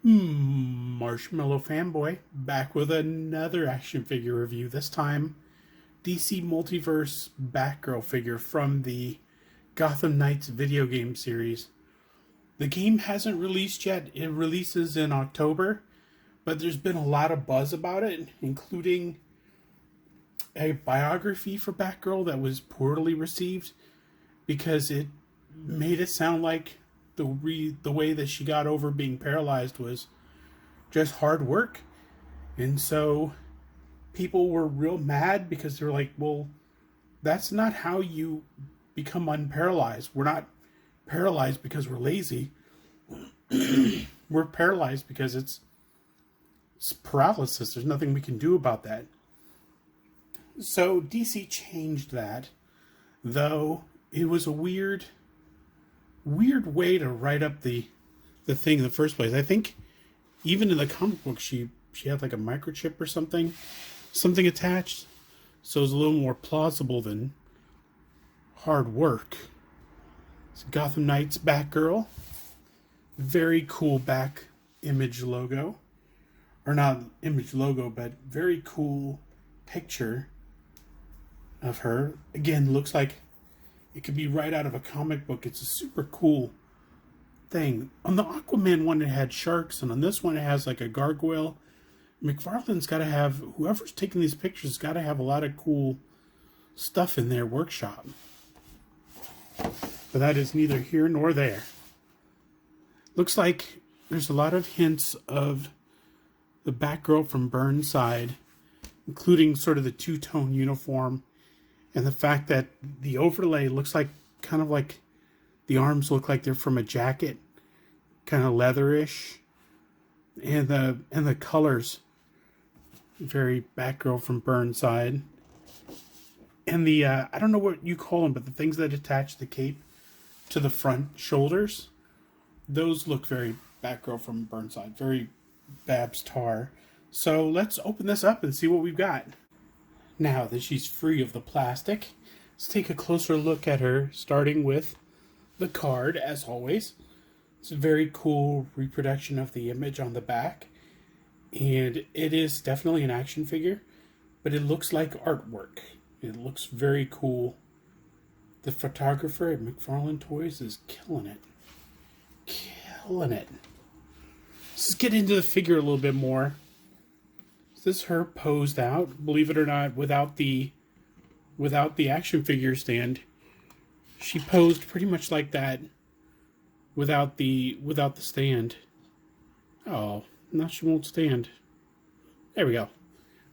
Marshmallow Fanboy, back with another action figure review. This time, DC Multiverse Batgirl figure from the Gotham Knights video game series. The game hasn't released yet. It releases in October, but there's been a lot of buzz about it, including a biography for Batgirl that was poorly received because it made it sound like the way that she got over being paralyzed was just hard work. And so people were real mad because they're like, well, that's not how you become unparalyzed. We're not paralyzed because we're lazy. We're paralyzed because it's paralysis. There's nothing we can do about that. So DC changed that, though it was a weird way to write up the thing in the first place. I think even in the comic book she had like a microchip or something attached, so it was a little more plausible than hard work. It's Gotham Knights Batgirl. Very cool back image logo, or not image logo, but very cool picture of her. Again, looks like it could be right out of a comic book. It's a super cool thing. On the Aquaman one, it had sharks, and on this one, it has like a gargoyle. McFarlane's got to have, whoever's taking these pictures, got to have a lot of cool stuff in their workshop. But that is neither here nor there. Looks like there's a lot of hints of the Batgirl from Burnside, including sort of the two-tone uniform, and the fact that the overlay looks like kind of like the arms look like they're from a jacket, kind of leatherish, and the colors very Batgirl from Burnside. And the I don't know what you call them, but the things that attach the cape to the front shoulders, those look very Batgirl from Burnside, very Babs Tar. So let's open this up and see what we've got. Now that she's free of the plastic, let's take a closer look at her, starting with the card, as always. It's a very cool reproduction of the image on the back, and it is definitely an action figure, but it looks like artwork. It looks very cool. The photographer at McFarlane Toys is killing it. Killing it. Let's get into the figure a little bit more. This is her posed out, believe it or not, without the action figure stand. She posed pretty much like that without the stand. Oh, now she won't stand. There we go.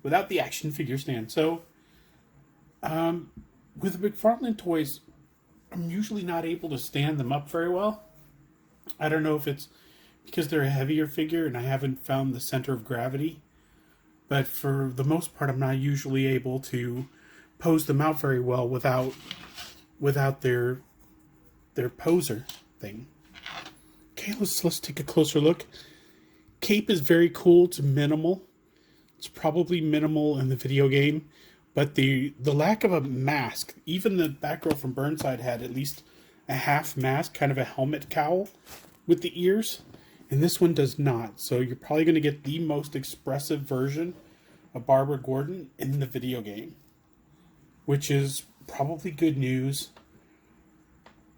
Without the action figure stand. So with McFarlane Toys, I'm usually not able to stand them up very well. I don't know if it's because they're a heavier figure and I haven't found the center of gravity. But for the most part, I'm not usually able to pose them out very well without their poser thing. Okay, let's take a closer look. Cape is very cool. It's minimal. It's probably minimal in the video game, but the lack of a mask. Even the Batgirl from Burnside had at least a half mask, kind of a helmet cowl with the ears. And this one does not. So you're probably going to get the most expressive version of Barbara Gordon in the video game, which is probably good news.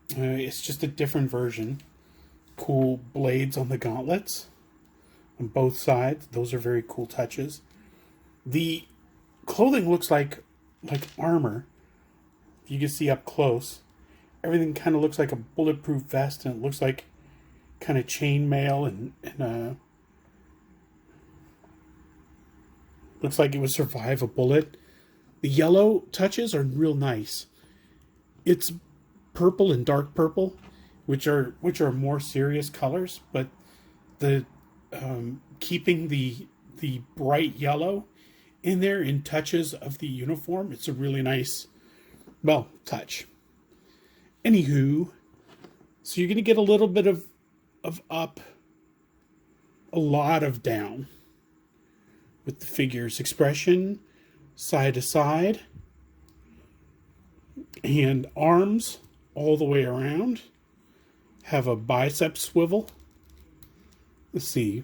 It's just a different version. Cool blades on the gauntlets on both sides. Those are very cool touches. The clothing looks like armor. You can see up close. Everything kind of looks like a bulletproof vest, and it looks like kind of chainmail and looks like it would survive a bullet. The yellow touches are real nice. It's purple and dark purple, which are more serious colors, but the keeping the bright yellow in there in touches of the uniform, it's a really nice, well, touch. Anywho, so you're gonna get a little bit of up, a lot of down with the figure's expression, side to side, and arms all the way around. Have a bicep swivel. Let's see,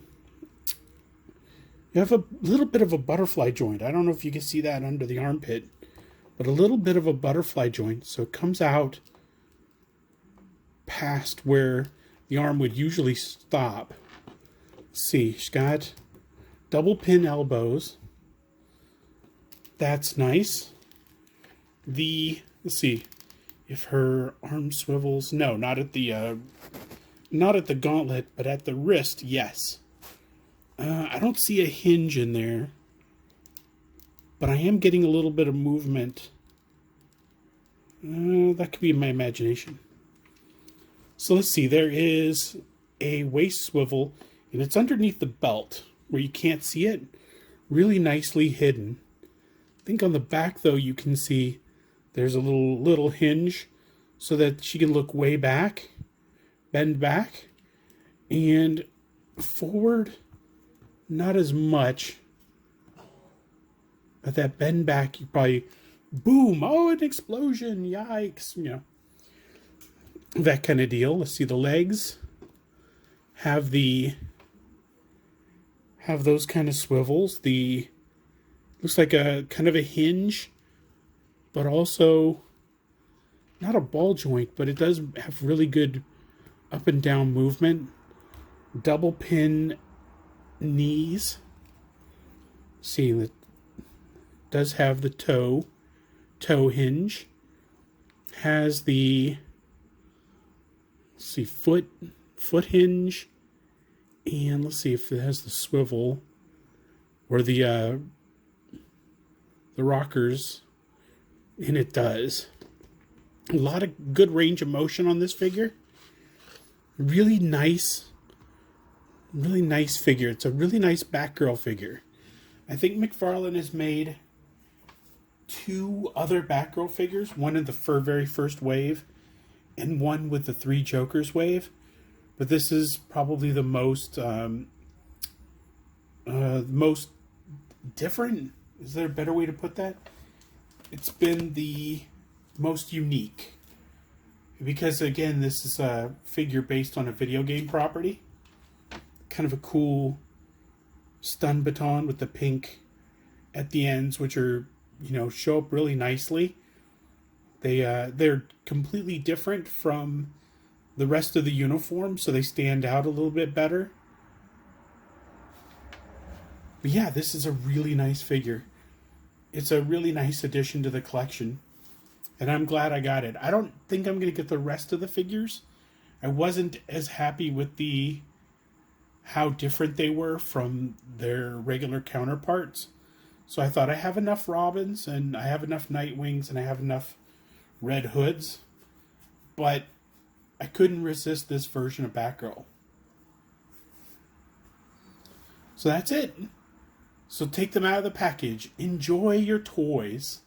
You have a little bit of a butterfly joint. I don't know if you can see that under the armpit, but a little bit of a butterfly joint. So it comes out past where the arm would usually stop. Let's see, she's got double pin elbows. That's nice. Let's see if her arm swivels. No, not at the gauntlet, but at the wrist, yes. I don't see a hinge in there, but I am getting a little bit of movement. That could be my imagination. So let's see, there is a waist swivel, and it's underneath the belt where you can't see it. Really nicely hidden. I think on the back, though, you can see there's a little hinge so that she can look way back, bend back, and forward, not as much. But that bend back, you probably, boom, oh, an explosion, yikes, you know. That kind of deal. Let's see, the legs have those kind of swivels. Looks like a kind of a hinge, but also not a ball joint, but it does have really good up and down movement. Double pin knees. See, it does have the toe hinge. Has the, let's see, foot hinge, and let's see if it has the swivel or the rockers, and it does. A lot of good range of motion on this figure. Really nice figure. It's a really nice Batgirl figure. I think McFarlane has made 2 other Batgirl figures, one in the very first wave and one with the 3 Jokers wave. But this is probably the most different. Is there a better way to put that? It's been the most unique. Because, again, this is a figure based on a video game property. Kind of a cool stun baton with the pink at the ends, which are, you know, show up really nicely. They're completely different from the rest of the uniform, so they stand out a little bit better. But yeah, this is a really nice figure. It's a really nice addition to the collection, and I'm glad I got it. I don't think I'm going to get the rest of the figures. I wasn't as happy with how different they were from their regular counterparts. So I thought I have enough Robins, and I have enough Nightwings, and I have enough Red Hoods. But I couldn't resist this version of Batgirl. So that's it. So take them out of the package. Enjoy your toys.